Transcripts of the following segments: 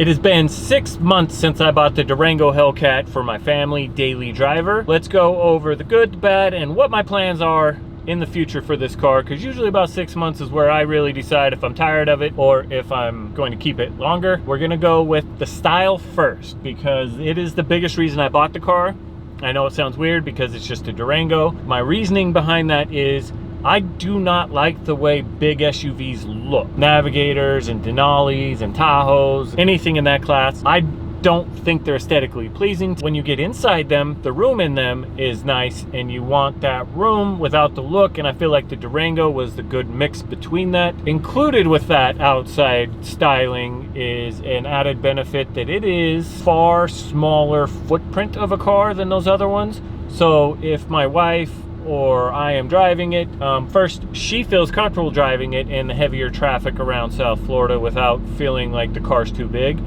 It has been 6 months since I bought the Durango Hellcat for my family daily driver. Let's go over the good, the bad, and what my plans are in the future for this car, because usually about 6 months is where I really decide if I'm tired of it or if I'm going to keep it longer. We're gonna go with the style first because it is the biggest reason I bought the car. I know it sounds weird because it's just a Durango. My reasoning behind that is I do not like the way big SUVs look. Navigators and Denali's and Tahoes, anything in that class, I don't think they're aesthetically pleasing. When you get inside them, the room in them is nice and you want that room without the look, and I feel like the Durango was the good mix between that. Included with that outside styling is an added benefit that it is far smaller footprint of a car than those other ones. So if my wife or I am driving it, first, she feels comfortable driving it in the heavier traffic around South Florida without feeling like the car's too big.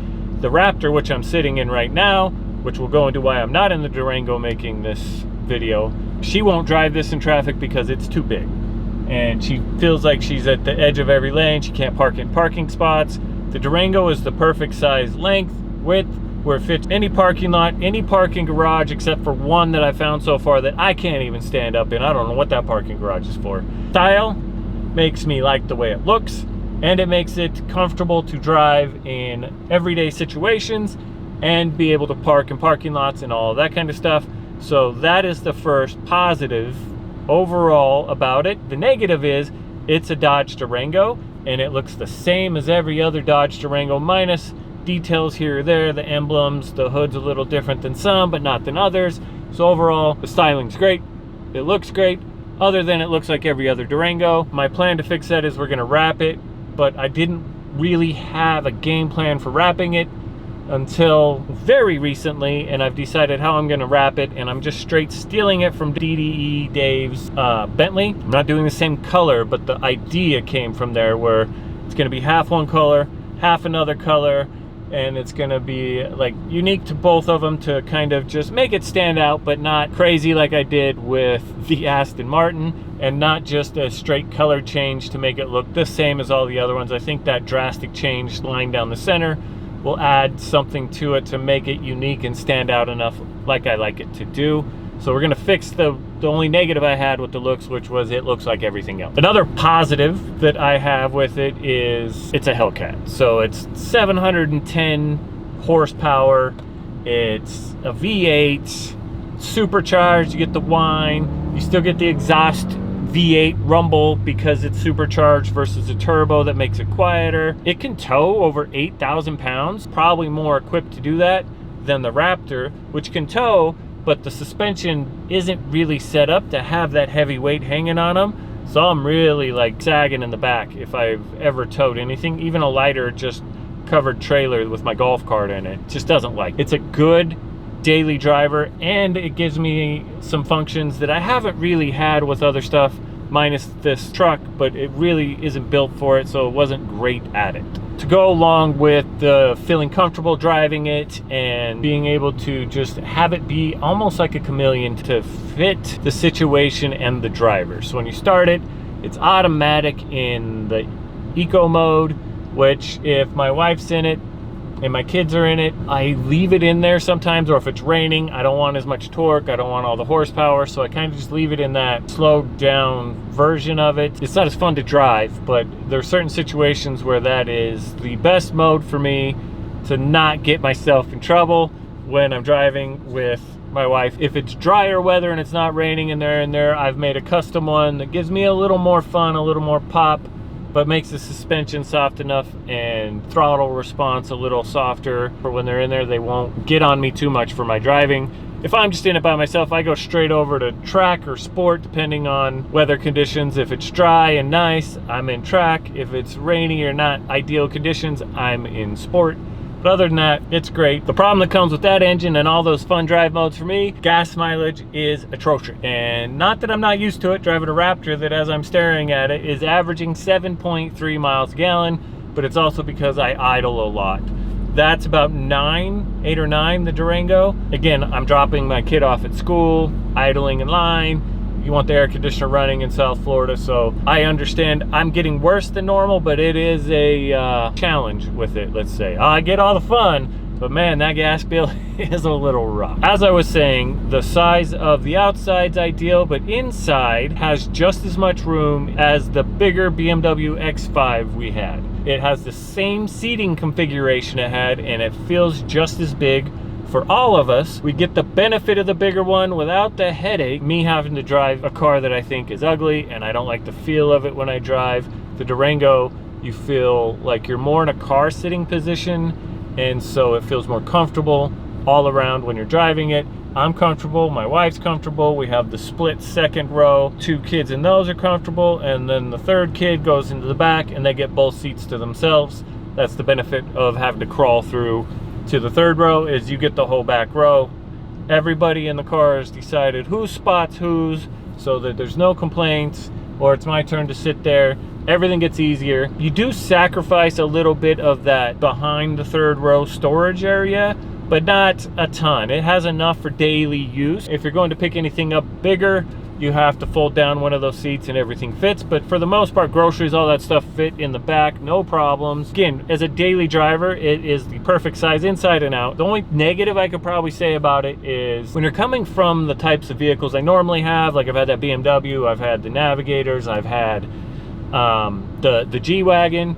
The Raptor, which I'm sitting in right now, which will go into why I'm not in the Durango making this video, she won't drive this in traffic because it's too big. And she feels like she's at the edge of every lane. She can't park in parking spots. The Durango is the perfect size, length, width, where it fits any parking lot, any parking garage, except for one that I found so far that I can't even stand up in. I don't know what that parking garage is for. Style makes me like the way it looks, and it makes it comfortable to drive in everyday situations and be able to park in parking lots and all of that kind of stuff. So that is the first positive overall about it. The negative is it's a Dodge Durango and it looks the same as every other Dodge Durango minus details here or there. The emblems, the hood's a little different than some but not than others. So overall the styling's great, it looks great, other than it looks like every other Durango. My plan to fix that is we're gonna wrap it, but I didn't really have a game plan for wrapping it until very recently, and I've decided how I'm gonna wrap it, and I'm just straight stealing it from DDE Dave's Bentley. I'm not doing the same color, but the idea came from there where it's gonna be half one color, half another color, and it's gonna be like unique to both of them to kind of just make it stand out, but not crazy like I did with the Aston Martin, and not just a straight color change to make it look the same as all the other ones. I think that drastic change line down the center will add something to it to make it unique and stand out enough like I like it to do. So we're gonna fix the only negative I had with the looks, which was it looks like everything else. Another positive that I have with it is it's a Hellcat. So it's 710 horsepower. It's a V8, supercharged, you get the whine. You still get the exhaust V8 rumble because it's supercharged versus a turbo that makes it quieter. It can tow over 8,000 pounds, probably more equipped to do that than the Raptor, which can tow, but the suspension isn't really set up to have that heavy weight hanging on them. So I'm really like sagging in the back if I've ever towed anything, even a lighter just covered trailer with my golf cart in it. Just doesn't like. It's a good daily driver, and it gives me some functions that I haven't really had with other stuff minus this truck, but it really isn't built for it, so it wasn't great at it. To go along with the feeling comfortable driving it and being able to just have it be almost like a chameleon to fit the situation and the driver. So when you start it, it's automatic in the eco mode, which if my wife's in it and my kids are in it, I leave it in there sometimes, or if it's raining, I don't want as much torque, I don't want all the horsepower, so I kind of just leave it in that slowed down version of it. It's not as fun to drive, but there are certain situations where that is the best mode for me to not get myself in trouble when I'm driving with my wife. If it's drier weather and it's not raining and they're in there, I've made a custom one that gives me a little more fun, a little more pop, but makes the suspension soft enough and throttle response a little softer for when they're in there. They won't get on me too much for my driving. If I'm just in it by myself, I go straight over to track or sport depending on weather conditions. If it's dry and nice, I'm in track. If it's rainy or not ideal conditions, I'm in sport. But other than that, it's great. The problem that comes with that engine and all those fun drive modes for me, gas mileage is atrocious. And not that I'm not used to it, driving a Raptor that as I'm staring at it is averaging 7.3 miles a gallon, but it's also because I idle a lot. That's about 8 or 9, the Durango. Again, I'm dropping my kid off at school, idling in line, you want the air conditioner running in South Florida, so I understand I'm getting worse than normal, but it is a challenge with it, let's say. I get all the fun, but man, that gas bill is a little rough. As I was saying, the size of the outside's ideal, but inside has just as much room as the bigger BMW X5 we had. It has the same seating configuration it had, and it feels just as big for all of us. We get the benefit of the bigger one without the headache, me having to drive a car that I think is ugly, and I don't like the feel of it when I drive. The Durango, you feel like you're more in a car sitting position, and so it feels more comfortable all around when you're driving it. I'm comfortable, my wife's comfortable, we have the split second row, 2 kids in those are comfortable, and then the third kid goes into the back and they get both seats to themselves. That's the benefit of having to crawl through to the third row, is you get the whole back row. Everybody in the car has decided who spots whose, so that there's no complaints, or it's my turn to sit there. Everything gets easier. You do sacrifice a little bit of that behind the third row storage area, but not a ton. It has enough for daily use. If you're going to pick anything up bigger, you have to fold down one of those seats and everything fits, but for the most part, groceries, all that stuff fit in the back, no problems. Again, as a daily driver, it is the perfect size inside and out. The only negative I could probably say about it is when you're coming from the types of vehicles I normally have, like I've had that BMW, I've had the Navigators, I've had the G-Wagon,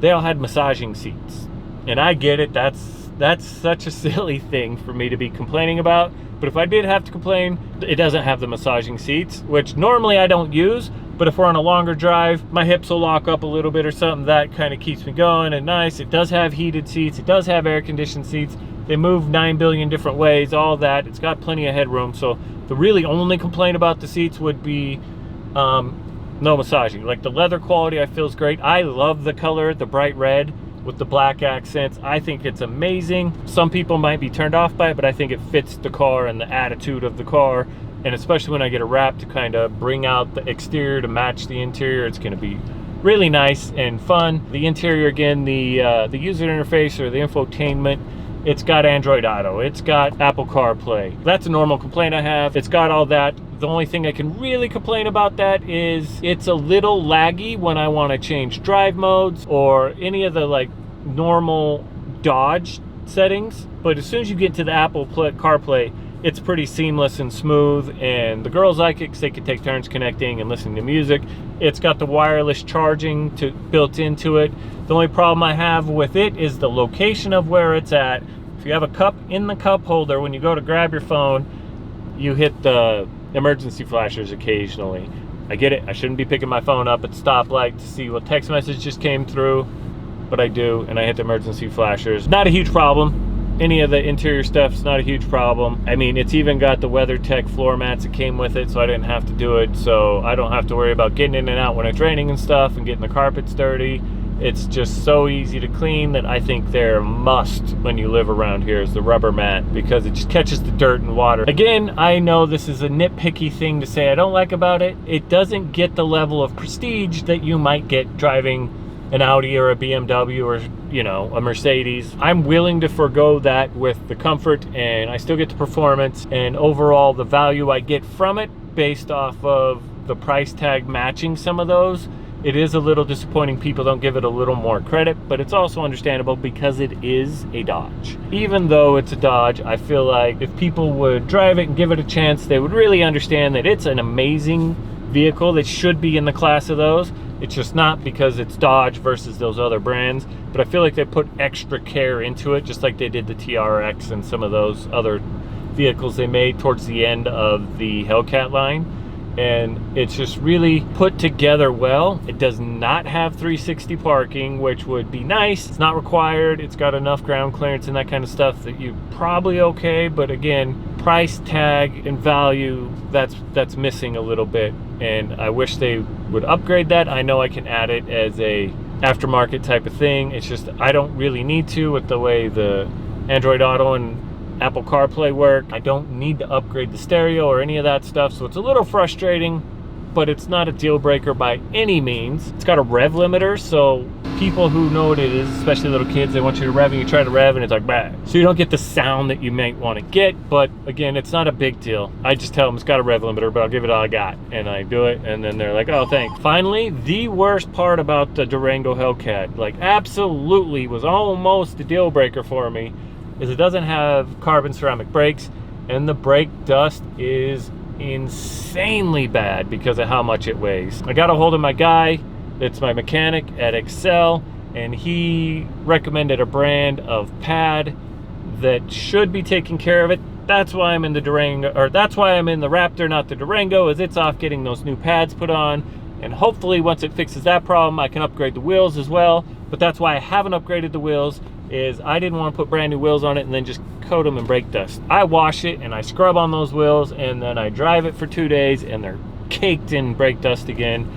they all had massaging seats. And I get it, that's such a silly thing for me to be complaining about. But if I did have to complain, it doesn't have the massaging seats, which normally I don't use. But if we're on a longer drive, my hips will lock up a little bit or something. That kind of keeps me going and nice. It does have heated seats. It does have air conditioned seats. They move 9 billion different ways, all that. It's got plenty of headroom. So the really only complaint about the seats would be no massaging. Like the leather quality I feel is great. I love the color, the bright red with the black accents. I think it's amazing. Some people might be turned off by it, but I think it fits the car and the attitude of the car, and especially when I get a wrap to kind of bring out the exterior to match the interior, it's going to be really nice and fun. The interior, again, the user interface or the infotainment, it's got Android Auto, it's got Apple CarPlay. That's a normal complaint I have. It's got all that. The only thing I can really complain about that is it's a little laggy when I want to change drive modes or any of the like normal Dodge settings. But as soon as you get to the Apple CarPlay, it's pretty seamless and smooth, and the girls like it because they can take turns connecting and listening to music. It's got the wireless charging built into it. The only problem I have with it is the location of where it's at. If you have a cup in the cup holder, when you go to grab your phone, you hit the emergency flashers occasionally. I get it, I shouldn't be picking my phone up at the stoplight to see what text message just came through, but I do, and I hit the emergency flashers. Not a huge problem. Any of the interior stuff's not a huge problem. I mean, it's even got the WeatherTech floor mats that came with it, so I didn't have to do it, so I don't have to worry about getting in and out when it's raining and stuff and getting the carpets dirty. It's just so easy to clean that I think they're a must when you live around here is the rubber mat, because it just catches the dirt and water. Again, I know this is a nitpicky thing to say I don't like about it. It doesn't get the level of prestige that you might get driving an Audi or a BMW or, you know, a Mercedes. I'm willing to forego that with the comfort, and I still get the performance and overall the value I get from it based off of the price tag matching some of those. It is a little disappointing people don't give it a little more credit, but it's also understandable because it is a Dodge. Even though it's a Dodge, I feel like if people would drive it and give it a chance, they would really understand that it's an amazing vehicle that should be in the class of those. It's just not because it's Dodge versus those other brands, but I feel like they put extra care into it, just like they did the TRX and some of those other vehicles they made towards the end of the Hellcat line. And it's just really put together well. It does not have 360 parking, which would be nice. It's not required. It's got enough ground clearance and that kind of stuff that you're probably okay. But again, price tag and value, that's missing a little bit. And I wish they would upgrade that. I know I can add it as a aftermarket type of thing. It's just I don't really need to with the way the Android Auto and Apple CarPlay work. I don't need to upgrade the stereo or any of that stuff, so it's a little frustrating, but it's not a deal breaker by any means. It's got a rev limiter, so people who know what it is, especially little kids, they want you to rev and you try to rev and it's like, bah. So you don't get the sound that you might want to get, but again, it's not a big deal. I just tell them it's got a rev limiter, but I'll give it all I got. And I do it, and then they're like, oh, thanks. Finally, the worst part about the Durango Hellcat, like absolutely was almost a deal breaker for me, is it doesn't have carbon ceramic brakes, and the brake dust is insanely bad because of how much it weighs. I got a hold of my guy, it's my mechanic at Excel, and he recommended a brand of pad that should be taking care of it. That's why I'm in the Durango, or that's why I'm in the Raptor, not the Durango, is it's off getting those new pads put on. And hopefully once it fixes that problem, I can upgrade the wheels as well. But that's why I haven't upgraded the wheels, is I didn't want to put brand new wheels on it and then just coat them in brake dust. I wash it and I scrub on those wheels, and then I drive it for 2 days and they're caked in brake dust again.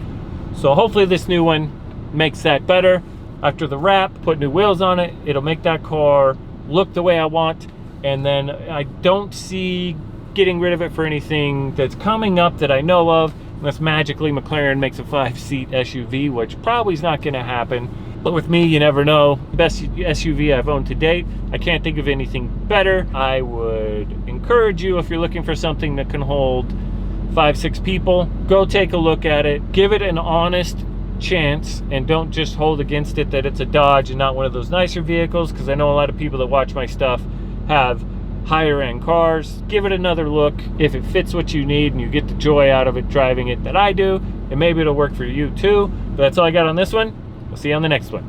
So hopefully this new one makes that better. After the wrap, put new wheels on it, it'll make that car look the way I want. And then I don't see getting rid of it for anything that's coming up that I know of, unless magically McLaren makes a 5-seat SUV, which probably is not going to happen. But with me, you never know. Best SUV I've owned to date. I can't think of anything better. I would encourage you, if you're looking for something that can hold 5-6 people, go take a look at it. Give it an honest chance, and don't just hold against it that it's a Dodge and not one of those nicer vehicles, because I know a lot of people that watch my stuff have higher end cars. Give it another look. If it fits what you need and you get the joy out of it driving it that I do, and maybe it'll work for you too. But that's all I got on this one. We'll see you on the next one.